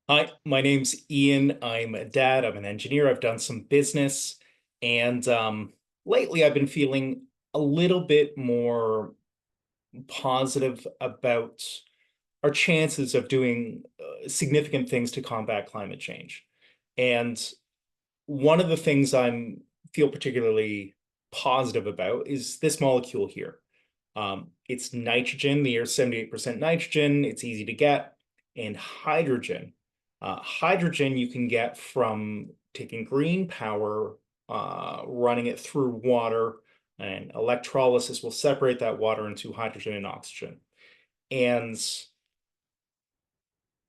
Hi, my name's Ian. I'm a dad. I'm an engineer. I've done some business, and lately I've been feeling a little bit more positive about our chances of doing significant things to combat climate change. And one of the things I'm feel particularly positive about is this molecule here. It's nitrogen. The air's 78% nitrogen. It's easy to get. And hydrogen. Hydrogen you can get from taking green power, running it through water, and electrolysis will separate that water into hydrogen and oxygen. And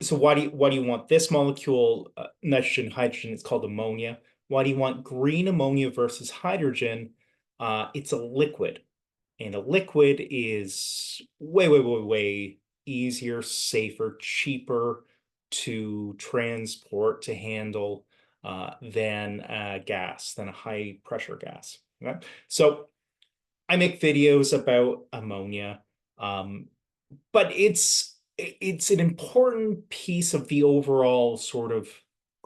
so why do you want this molecule, nitrogen, hydrogen? It's called ammonia. Why do you want green ammonia versus hydrogen? It's a liquid. And a liquid is way, way, way, way easier, safer, cheaper to transport, to handle than a gas, than a high pressure gas. Okay? So I make videos about ammonia, um, but it's an important piece of the overall sort of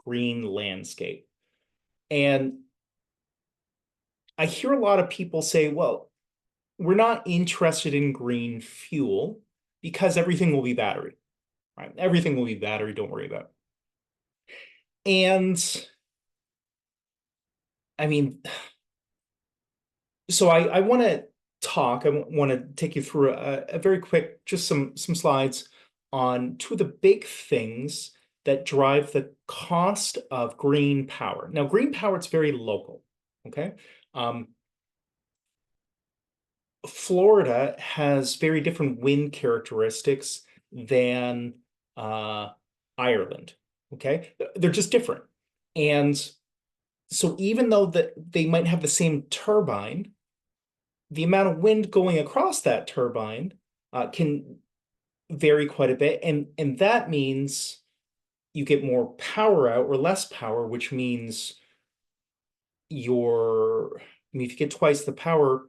green landscape. And I hear a lot of people say, well, we're not interested in green fuel because everything will be battery, right? Everything will be battery, don't worry about it. And I mean, so I want to talk, I want to take you through a very quick, just some slides on two of the big things that drive the cost of green power. Now, green power, it's very local, okay? Um, Florida has very different wind characteristics than uh, Ireland. Okay, they're just different, and so even though that they might have the same turbine, the amount of wind going across that turbine can vary quite a bit, and that means you get more power out or less power, which means I mean, if you get twice the power,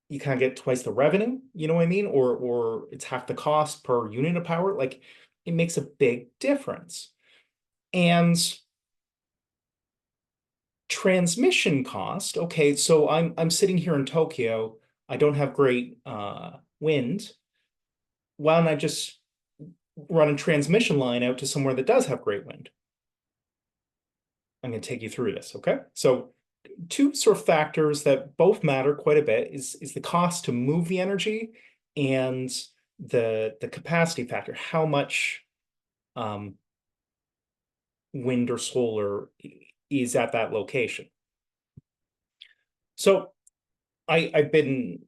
you kind of get twice the revenue, you know what I mean? Or it's half the cost per unit of power. Like it makes a big difference. And transmission cost, okay, so I'm sitting here in Tokyo. I don't have great wind. Why don't I just run a transmission line out to somewhere that does have great wind? I'm going to take you through this, okay? So two sort of factors that both matter quite a bit is the cost to move the energy and the capacity factor, how much um, wind or solar is at that location. So I've been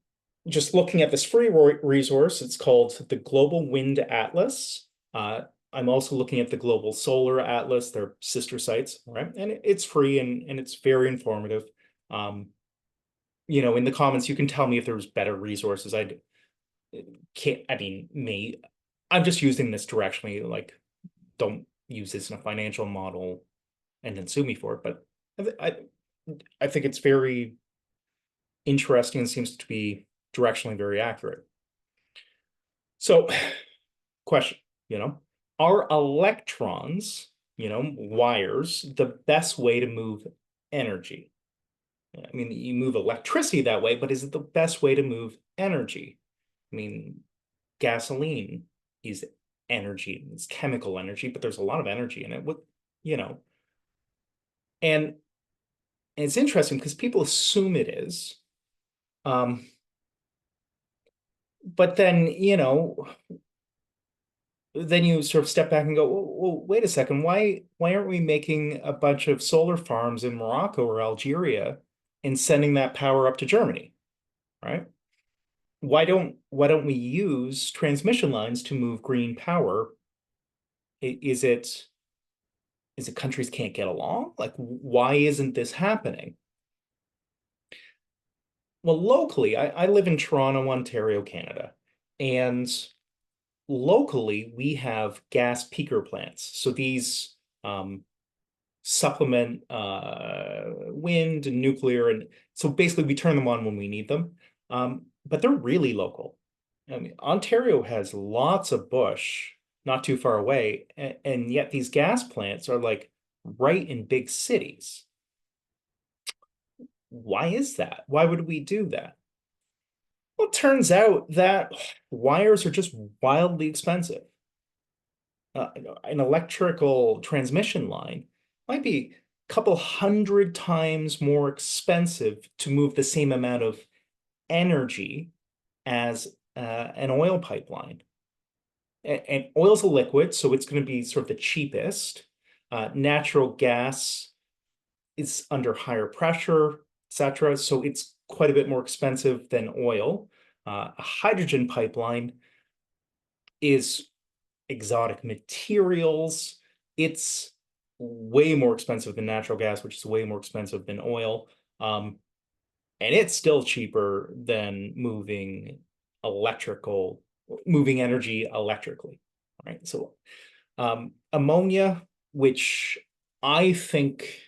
just looking at this free resource. It's called the Global Wind Atlas. I'm also looking at the Global Solar Atlas, their sister sites, right? And it's free and it's very informative. Um, in the comments, you can tell me if there's better resources. I can't, I mean, I'm just using this directionally, like, don't use this in a financial model and then sue me for it. But I, I think it's very interesting and seems to be directionally very accurate. So, question, you know, are electrons, wires, the best way to move energy? I mean, you move electricity that way, but is it the best way to move energy? I mean, gasoline is energy, it's chemical energy, but there's a lot of energy in it. You know, and, and it's interesting because people assume it is. Um, but then, then you sort of step back and go, well, wait a second, why aren't we making a bunch of solar farms in Morocco or Algeria and sending that power up to Germany, right? Why don't we use transmission lines to move green power? Is it countries can't get along? Like, why isn't this happening? Well, locally, I live in Toronto, Ontario, Canada, and locally we have gas peaker plants. So these supplement wind and nuclear, and so basically we turn them on when we need them. But they're really local. I mean, Ontario has lots of bush, not too far away, and yet these gas plants are like right in big cities. Why is that? Why would we do that? Well, it turns out that wires are just wildly expensive. An electrical transmission line might be a couple hundred times more expensive to move the same amount of energy as an oil pipeline. And oil's a liquid, so it's going to be sort of the cheapest. Natural gas is under higher pressure, etc. So it's quite a bit more expensive than oil. A hydrogen pipeline is exotic materials. It's way more expensive than natural gas, which is way more expensive than oil. And it's still cheaper than moving energy electrically. Right. So ammonia, which I think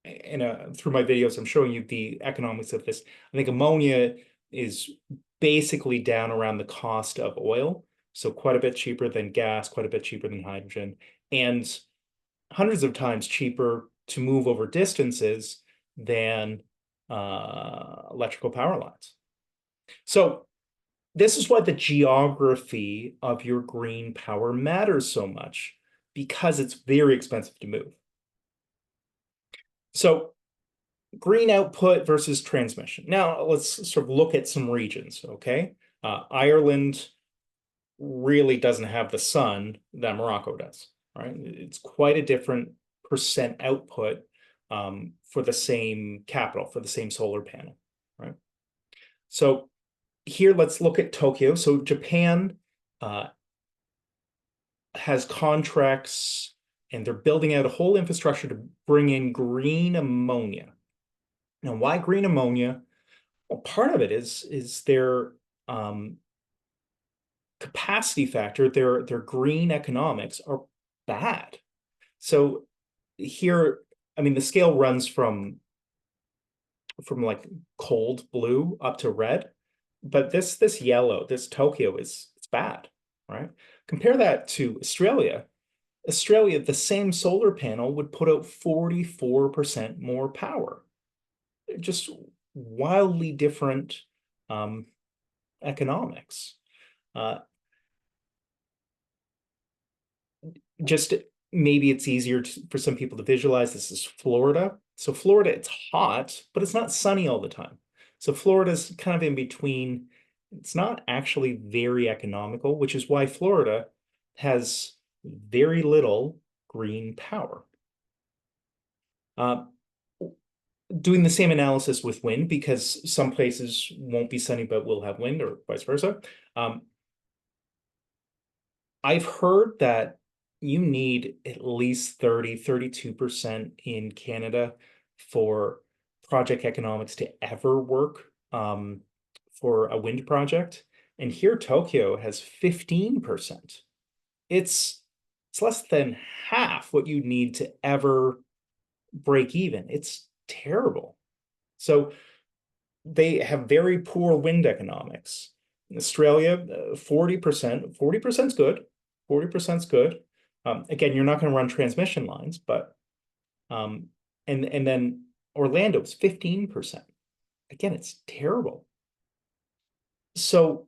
through my videos, I'm showing you the economics of this. I think ammonia is basically down around the cost of oil. So quite a bit cheaper than gas, quite a bit cheaper than hydrogen, and hundreds of times cheaper to move over distances than electrical power lines. So this is why the geography of your green power matters so much, because it's very expensive to move. So green output versus transmission. Now let's sort of look at some regions, okay? Ireland really doesn't have the sun that Morocco does, right? It's quite a different percent output for the same capital, for the same solar panel, right? So here, let's look at Tokyo. So Japan has contracts and they're building out a whole infrastructure to bring in green ammonia. Now, why green ammonia? Well, part of it is their capacity factor, their green economics are bad. So here, I mean, the scale runs from like cold blue up to red, but this yellow, this Tokyo it's bad, right? Compare that to Australia. Australia, the same solar panel would put out 44% more power. Just wildly different economics. Uh, just maybe it's easier for some people to visualize. This is Florida. So Florida, it's hot, but it's not sunny all the time. So Florida's kind of in between. It's not actually very economical, which is why Florida has very little green power. Doing the same analysis with wind, because some places won't be sunny but will have wind, or vice versa. I've heard that you need at least 32% in Canada for project economics to ever work for a wind project. And here Tokyo has 15%. It's less than half what you need to ever break even. It's terrible. So they have very poor wind economics. In Australia, 40%. 40% is good. 40% is good. Again, you're not going to run transmission lines, but and then Orlando is 15%. Again, it's terrible. So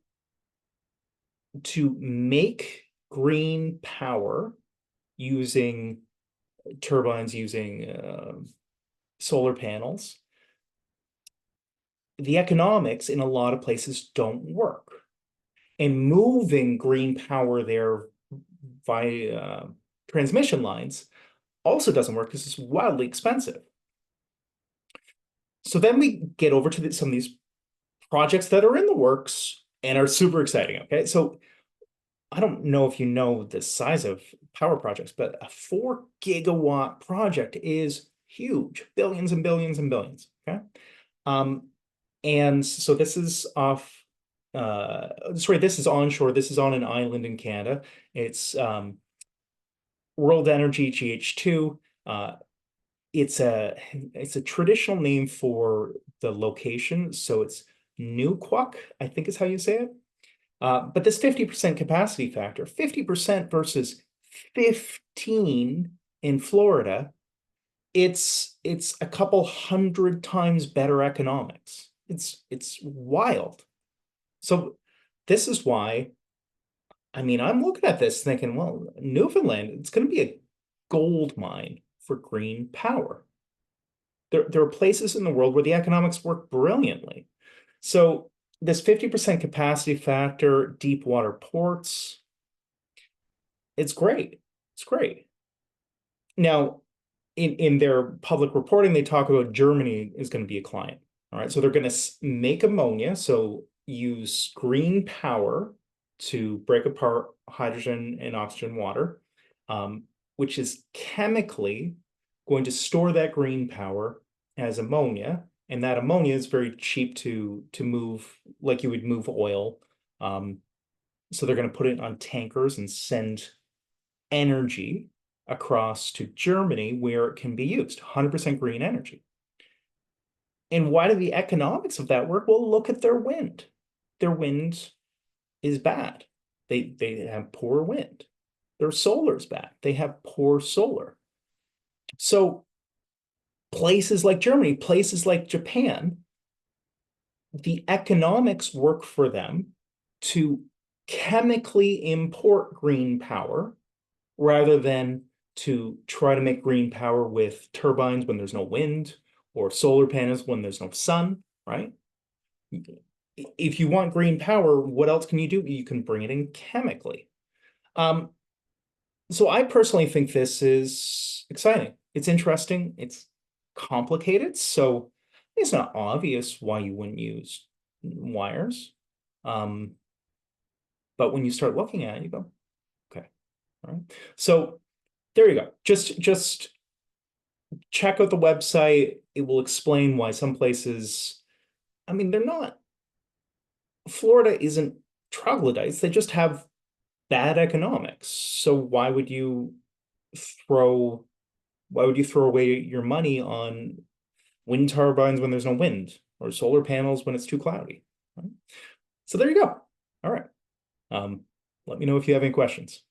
to make green power using turbines, using solar panels, the economics in a lot of places don't work. And moving green power there via transmission lines also doesn't work because it's wildly expensive. So then we get over to some of these projects that are in the works and are super exciting. Okay, so I don't know if you know the size of power projects, but a 4 gigawatt project is huge, billions and billions and billions. Okay, and so this is this is onshore. This is on an island in Canada. It's World Energy GH2. It's a traditional name for the location. So it's Newquak, I think is how you say it. But this 50% capacity factor, 50% versus 15 in Florida, it's a couple hundred times better economics. It's wild. So this is why, I mean, I'm looking at this thinking, well, Newfoundland, it's going to be a gold mine for green power. There are places in the world where the economics work brilliantly. So this 50% capacity factor, deep water ports, it's great. It's great. Now, in their public reporting, they talk about Germany is going to be a client. All right. So they're going to make ammonia, so use green power to break apart hydrogen and oxygen water, which is chemically going to store that green power as ammonia. And that ammonia is very cheap to move, like you would move oil. So they're going to put it on tankers and send energy across to Germany where it can be used, 100% green energy. And why do the economics of that work? Well, look at their wind. Their wind is bad. They have poor wind. Their solar is bad. They have poor solar. So places like Germany, places like Japan, the economics work for them to chemically import green power rather than to try to make green power with turbines when there's no wind or solar panels when there's no sun, right? If you want green power, what else can you do? You can bring it in chemically. So I personally think this is exciting. It's interesting. It's complicated. So it's not obvious why you wouldn't use wires. But when you start looking at it, you go, okay, all right. So there you go. Just check out the website. It will explain why some places, I mean, they're not, Florida isn't troglodytes. They just have bad economics. So why would you throw away your money on wind turbines when there's no wind or solar panels when it's too cloudy? Right? So there you go. All right. Let me know if you have any questions.